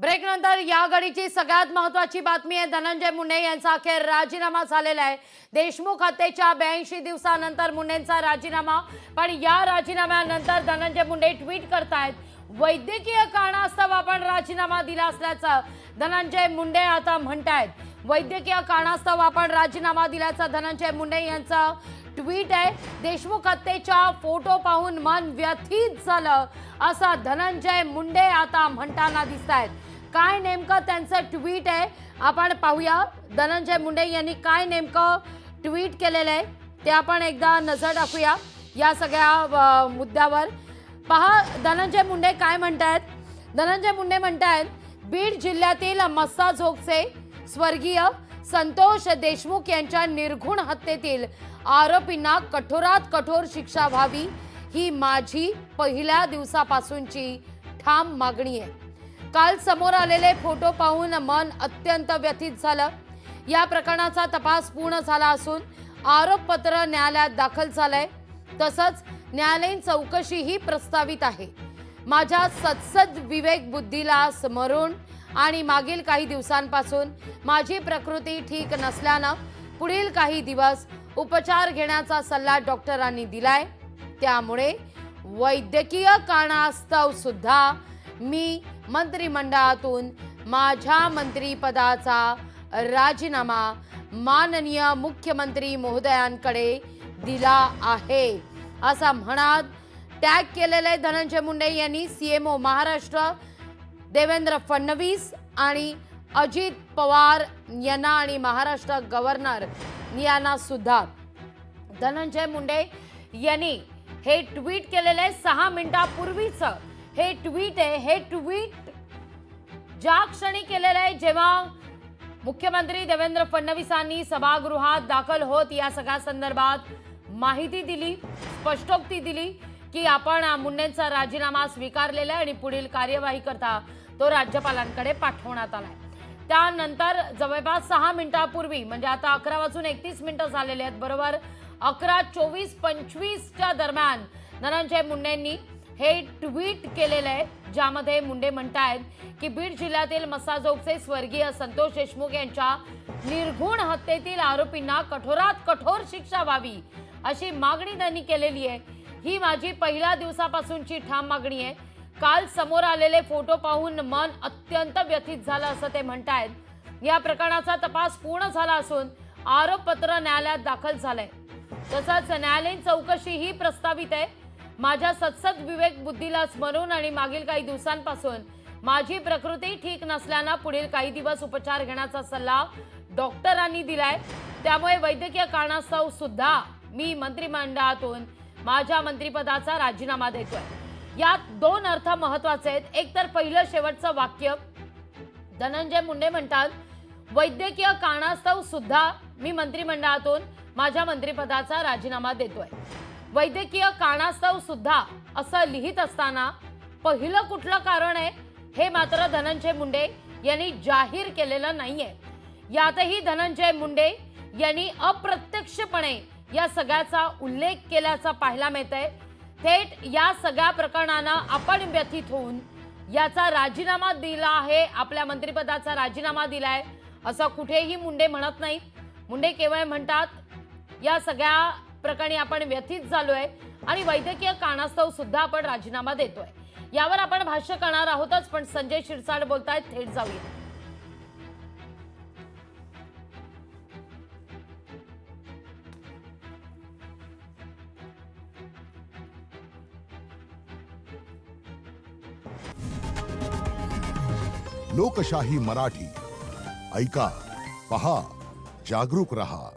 ब्रेकनंतर या घडीची सगळ्यात महत्त्वाची बातमी आहे। धनंजय मुंडे यांचा अखेर राजीनामा झालेला आहे। देशमुख हत्येच्या 82 दिवसानंतर मुंडेंचा राजीनामा। पण या राजीनाम्यानंतर धनंजय मुंडे ट्विट करतायत, वैद्यकीय कारणास्तव आपण राजीनामा दिला असल्याचं धनंजय मुंडे आता म्हणतायत। वैद्यकीय कारणास्तव आपण राजीनामा दिल्याचं धनंजय मुंडे यांचं ट्वीट आहे। देशमुख हत्येचा फोटो पाहून मन व्यथित झालं असं धनंजय मुंडे आता म्हणताना दिसतायत। काय नेमकं त्यांचं ट्वीट आहे आपण पाहूया। धनंजय मुंडे यांनी काय नेमकं ट्वीट केलेलं आहे ते आपण एकदा नजर टाकूया या सगळ्या मुद्द्यावर। पहा धनंजय मुंडे काय म्हणतायत। धनंजय मुंडे म्हणतायत, बीड जिल्ह्यातील मस्साजोगचे स्वर्गीय संतोष देशमुख यांच्या निर्घुण हत्येतील आरोपींना कठोरात कठोर शिक्षा व्हावी ही माझी पहिल्या दिवसापासूनची ठाम मागणी आहे। काल समोर आलेले फोटो पाहून मन अत्यंत व्यथित झालं। या प्रकरणाचा तपास पूर्ण झाला असून आरोपपत्र न्यायालयात दाखल झालंय। तसंच न्यायालयीन चौकशीही प्रस्तावित आहे। माझ्या सद्सद विवेक बुद्धीला स्मरून आणि मागील काही दिवसांपासून माझी प्रकृती ठीक नसल्यानं पुढील काही दिवस उपचार घेण्याचा सल्ला डॉक्टरांनी दिलाय। त्यामुळे वैद्यकीय कारणास्तव सुद्धा मी मंत्रिमंडळातून माझ्या मंत्रिपदाचा राजीनामा माननीय मुख्यमंत्री महोदयांकडे दिला आहे असं म्हणत टॅग केलेले धनंजय मुंडे यांनी सीएमओ महाराष्ट्र देवेंद्र फडणवीस आणि अजित पवार यांना आणि महाराष्ट्र गव्हर्नर यांना सुद्धा। धनंजय मुंडे यांनी हे ट्विट केलेले 6 मिनिटांपूर्वीच हे ट्विट आहे। हे ट्विट ज्या क्षणी केलेलं आहे जेव्हा मुख्यमंत्री देवेंद्र फडणवीसांनी सभागृहात दाखल होत या सगळ्या संदर्भात माहिती दिली, स्पष्टोक्ती दिली की आपण मुंडेंचा राजीनामा स्वीकारलेला आहे आणि पुढील कार्यवाही करता तो राज्यपालांकडे पाठवण्यात आलाय। त्यानंतर जवळपास 6 मिनिटांपूर्वी म्हणजे आता 11:31 झालेले आहेत, बरोबर 11:24-25च्या दरम्यान धनंजय मुंडेंनी हे ट्विट केलेलं आहे ज्यामध्ये मुंडे म्हणतायत की बीड जिल्ह्यातील मस्साजोगचे स्वर्गीय संतोष देशमुख यांच्या निर्घुण हत्येतील आरोपींना कठोरात कठोर शिक्षा व्हावी अशी मागणी त्यांनी केलेली आहे। ही माझी पहिल्या दिवसापासूनची ठाम मागणी आहे। काल समोर आलेले फोटो पाहून मन अत्यंत व्यथित झालं असं ते म्हणतायत। या प्रकरणाचा तपास पूर्ण झाला असून आरोपपत्र न्यायालयात दाखल झालंय। तसंच न्यायालयीन चौकशीही प्रस्तावित आहे। माझ्या सद्सद विवेक बुद्धीला स्मरून आणि मागील काही दिवसांपासून माझी प्रकृती ठीक नसल्यानं पुढील काही दिवस उपचार घेण्याचा सल्ला डॉक्टरांनी दिलाय। त्यामुळे वैद्यकीय कारणास्तव सुद्धा मी मंत्रिमंडळातून माझ्या मंत्रिपदाचा राजीनामा देतोय। यात 2 अर्थ महत्त्वाचे आहेत। एक तर पहिलं शेवटचं वाक्य धनंजय मुंडे म्हणतात, वैद्यकीय कारणास्तव सुद्धा मी मंत्रिमंडळातून माझ्या मंत्रिपदाचा राजीनामा देतोय। वैद्यकीय कारणास्तव सुद्धा असं लिहित असताना पहिलं कुठलं कारण आहे हे मात्र धनंजय मुंडे यांनी जाहीर केलेलं नाहीये। यातही धनंजय मुंडे यांनी अप्रत्यक्षपणे या सगळ्याचा उल्लेख केल्याचा पाहायला मिळतंय। थेट या सगळ्या प्रकरणानं आपण व्यथित होऊन याचा राजीनामा दिला आहे, आपल्या मंत्रिपदाचा राजीनामा दिलाय असं कुठेही मुंडे म्हणत नाहीत। मुंडे केवळ म्हणतात या सगळ्या प्रकरणी आपण व्यथित झालोय आणि वैद्यकीय कारणास्तव सुद्धा आपण राजीनामा देतोय। यावर आपण भाष्य करणार आहोतच, पण संजय शिरसाट बोलतायत, थेट जाऊया। लोकशाही मराठी ऐका, पहा, जागरूक रहा।